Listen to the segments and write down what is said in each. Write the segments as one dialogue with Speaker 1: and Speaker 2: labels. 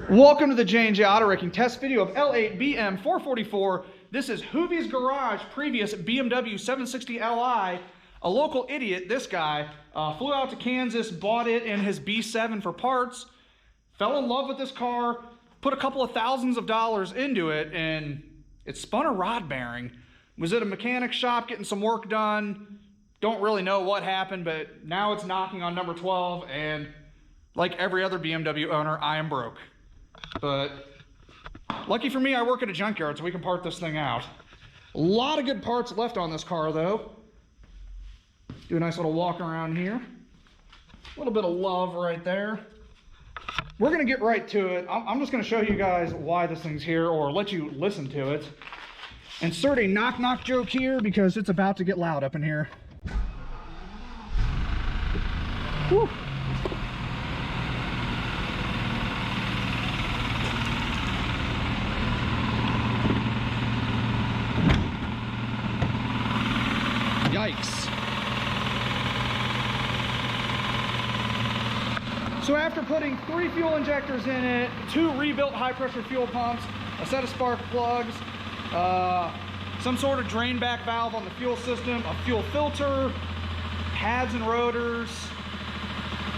Speaker 1: Welcome to the JandJAutoWrecking test video of L8 BM 444. This is Hoovie's garage, previous BMW 760 Li. A local idiot, this guy, flew out to Kansas, bought it in his B7 for parts, fell in love with this car, put a couple of thousands of dollars into it, and it spun a rod bearing. Was at a mechanic shop getting some work done. Don't really know what happened, but now it's knocking on number 12, and like every other BMW owner, I am broke. But lucky for me, I work at a junkyard, so we can part this thing out. A lot of good parts left on this car, though. Do a nice little walk around here. A little bit of love right there. We're going to get right to it. I'm just going to show you guys why this thing's here, or let you listen to it. Insert a knock-knock joke here, because it's about to get loud up in here. Whew. Yikes. So after putting 3 fuel injectors in it, 2 rebuilt high pressure fuel pumps, a set of spark plugs, some sort of drain back valve on the fuel system, a fuel filter, pads and rotors,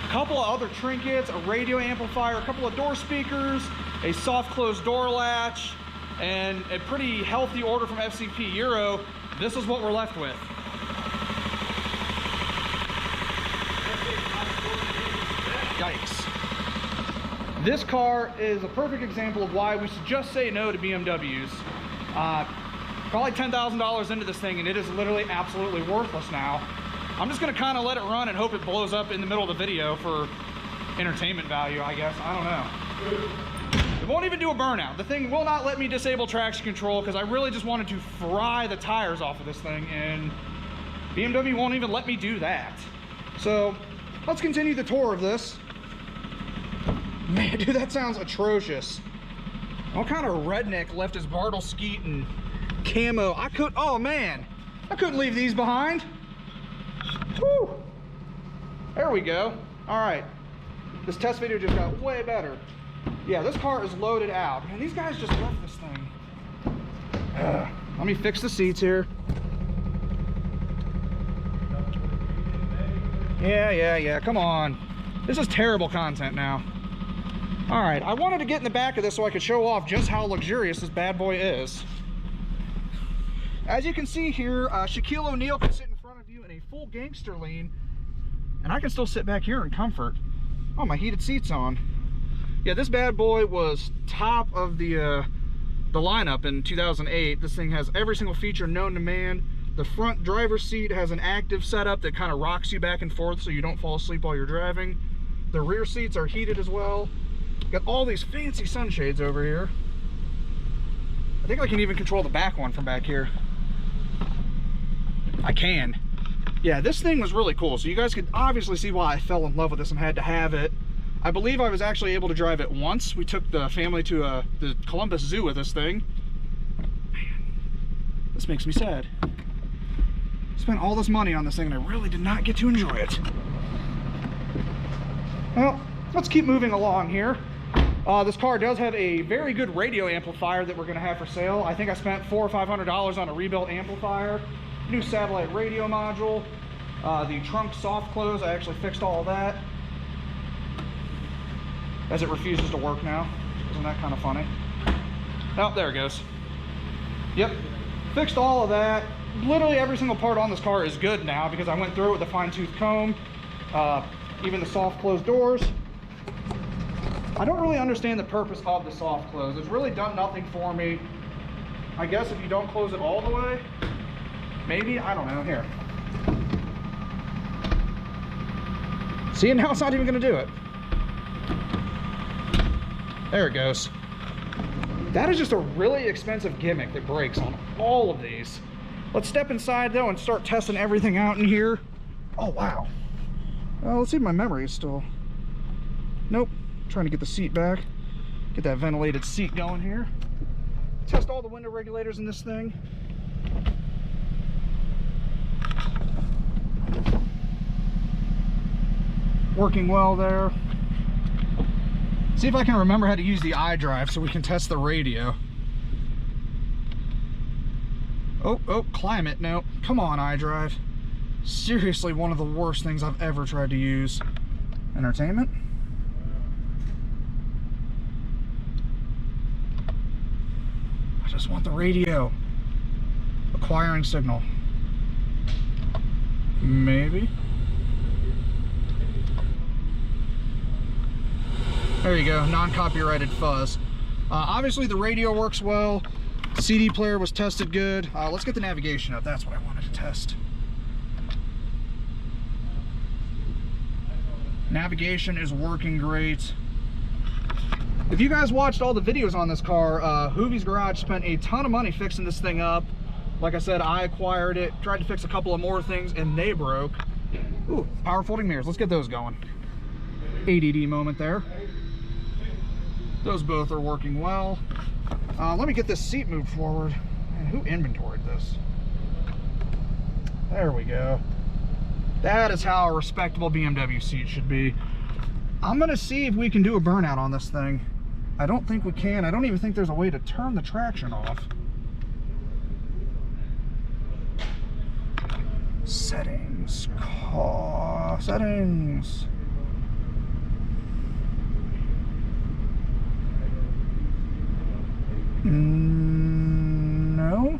Speaker 1: a couple of other trinkets, a radio amplifier, a couple of door speakers, a soft closed door latch, and a pretty healthy order from FCP Euro, this is what we're left with. Yikes. This car is a perfect example of why we should just say no to BMWs. Probably $10,000 into this thing, and it is literally absolutely worthless now. I'm just going to kind of let it run and hope it blows up in the middle of the video for entertainment value, I guess. I don't know. It won't even do a burnout. The thing will not let me disable traction control because I really just wanted to fry the tires off of this thing, and BMW won't even let me do that. So let's continue the tour of this. Man, dude, that sounds atrocious. What kind of redneck left his Bartle Skeet and camo? Oh man, I couldn't leave these behind. Whew. There we go. All right, this test video just got way better. Yeah, this car is loaded out. Man, these guys just left this thing. Let me fix the seats here. Yeah, come on. This is terrible content now. All right, I wanted to get in the back of this so I could show off just how luxurious this bad boy is. As you can see here, Shaquille O'Neal can sit in front of you in a full gangster lean, and I can still sit back here in comfort. Oh, my heated seat's on. Yeah, this bad boy was top of the lineup in 2008. This thing has every single feature known to man. The front driver's seat has an active setup that kind of rocks you back and forth so you don't fall asleep while you're driving. The rear seats are heated as well. Got all these fancy sunshades over here. I think I can even control the back one from back here. I can. Yeah, this thing was really cool. So you guys could obviously see why I fell in love with this and had to have it. I believe I was actually able to drive it once. We took the family to the Columbus Zoo with this thing. Man, this makes me sad. Spent all this money on this thing and I really did not get to enjoy it. Well, let's keep moving along here. This car does have a very good radio amplifier that we're going to have for sale. I think I spent $400 or $500 on a rebuilt amplifier, new satellite radio module, the trunk soft close. I actually fixed all of that, as it refuses to work now. Isn't that kind of funny? Oh, there it goes. Yep, fixed all of that. Literally every single part on this car is good now because I went through it with a fine-tooth comb. Even the soft closed doors. I don't really understand the purpose of the soft close. It's really done nothing for me. I guess if you don't close it all the way, maybe, I don't know. Here. See, now it's not even going to do it. There it goes. That is just a really expensive gimmick that breaks on all of these. Let's step inside though and start testing everything out in here. Oh wow. Well, let's see if my memory is still. Nope. Trying to get the seat back. Get that ventilated seat going here. Test all the window regulators in this thing. Working well there. See if I can remember how to use the iDrive so we can test the radio. Oh, climate, no. Come on, iDrive. Seriously, one of the worst things I've ever tried to use. Entertainment. I just want the radio. Acquiring signal. Maybe. There you go, non-copyrighted fuzz. Obviously the radio works well. CD player was tested good. Let's get the navigation up. That's what I wanted to test. Navigation is working great. If you guys watched all the videos on this car, Hoovies Garage spent a ton of money fixing this thing up. Like I said, I acquired it, tried to fix a couple of more things, and they broke. Ooh, power folding mirrors. Let's get those going. ADD moment there. Those both are working well. Let me get this seat moved forward. Man, who inventoried this? There we go. That is how a respectable BMW seat should be. I'm gonna see if we can do a burnout on this thing. I don't think we can. I don't even think there's a way to turn the traction off. Settings. Settings. No.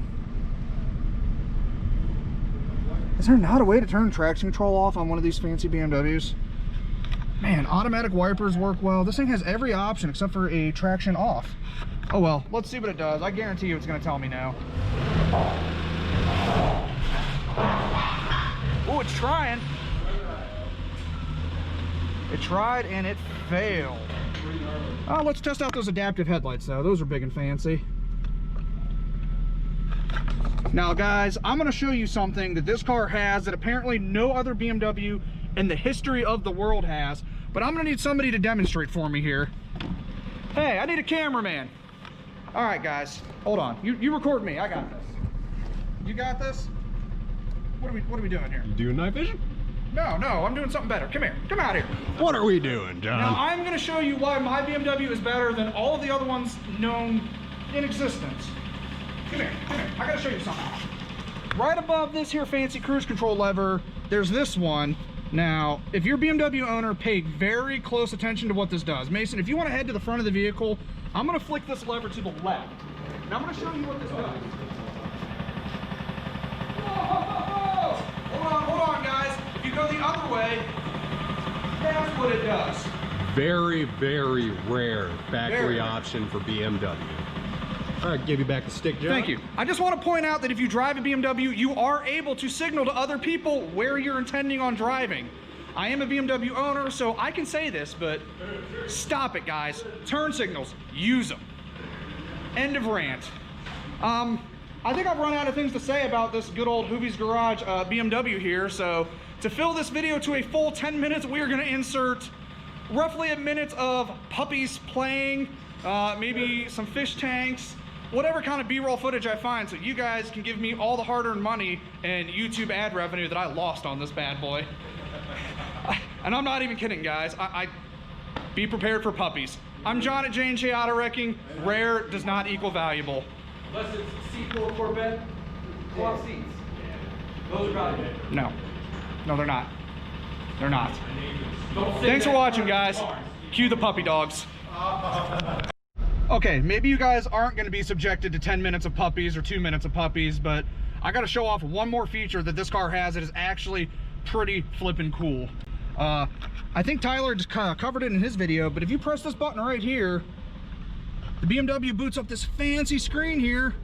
Speaker 1: Is there not a way to turn traction control off on one of these fancy BMWs? Man, automatic wipers work well. This thing has every option except for a traction off. Oh well, let's see what it does. I guarantee you it's going to tell me now. Oh, it's trying. It tried and it failed. Oh, let's test out those adaptive headlights though. Those are big and fancy. Now guys, I'm going to show you something that this car has that apparently no other BMW in the history of the world has, but I'm going to need somebody to demonstrate for me here. Hey, I need a cameraman. All right guys, hold on. You record me. I got this. You got this? What are we doing here?
Speaker 2: You doing night vision?
Speaker 1: No, I'm doing something better. Come here. Come out here.
Speaker 2: What are we doing, John?
Speaker 1: Now, I'm going to show you why my BMW is better than all of the other ones known in existence. Come here. I got to show you something. Right above this here fancy cruise control lever, there's this one. Now, if you're a BMW owner, pay very close attention to what this does. Mason, if you want to head to the front of the vehicle, I'm going to flick this lever to the left. Now, I'm going to show you what this does. Whoa! Hold on, guys. If you go the other way, that's what it does.
Speaker 2: Very, very rare factory option for BMW. All right, give you back the stick, John.
Speaker 1: Thank you. I just want to point out that if you drive a BMW, you are able to signal to other people where you're intending on driving. I am a BMW owner, so I can say this, but stop it, guys. Turn signals, use them. End of rant. I think I've run out of things to say about this good old Hoovies Garage BMW here, so to fill this video to a full 10 minutes, we are going to insert roughly a minute of puppies playing, maybe some fish tanks, whatever kind of B-roll footage I find, so you guys can give me all the hard-earned money and YouTube ad revenue that I lost on this bad boy. And I'm not even kidding, guys. I be prepared for puppies. I'm John at JandJAutoWrecking. Rare does not equal valuable.
Speaker 3: Unless it's C4 Corvette, cloth seats. Those are valuable.
Speaker 1: No, they're not. They're not.
Speaker 3: Don't say
Speaker 1: Thanks for
Speaker 3: that.
Speaker 1: watching, guys. Cue the puppy dogs. Okay, maybe you guys aren't going to be subjected to 10 minutes of puppies or 2 minutes of puppies, but I got to show off one more feature that this car has that is actually pretty flippin' cool. I think Tyler just covered it in his video, but if you press this button right here, the BMW boots up this fancy screen here.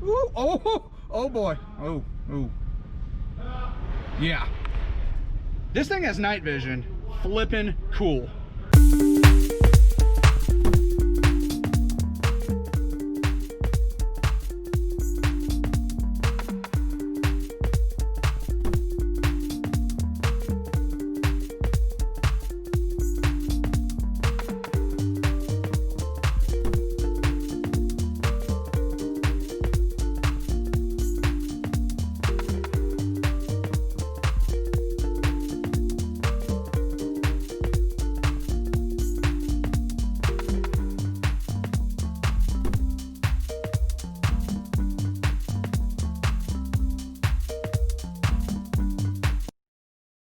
Speaker 1: Ooh, oh boy. Oh. Yeah. This thing has night vision. Flippin' cool.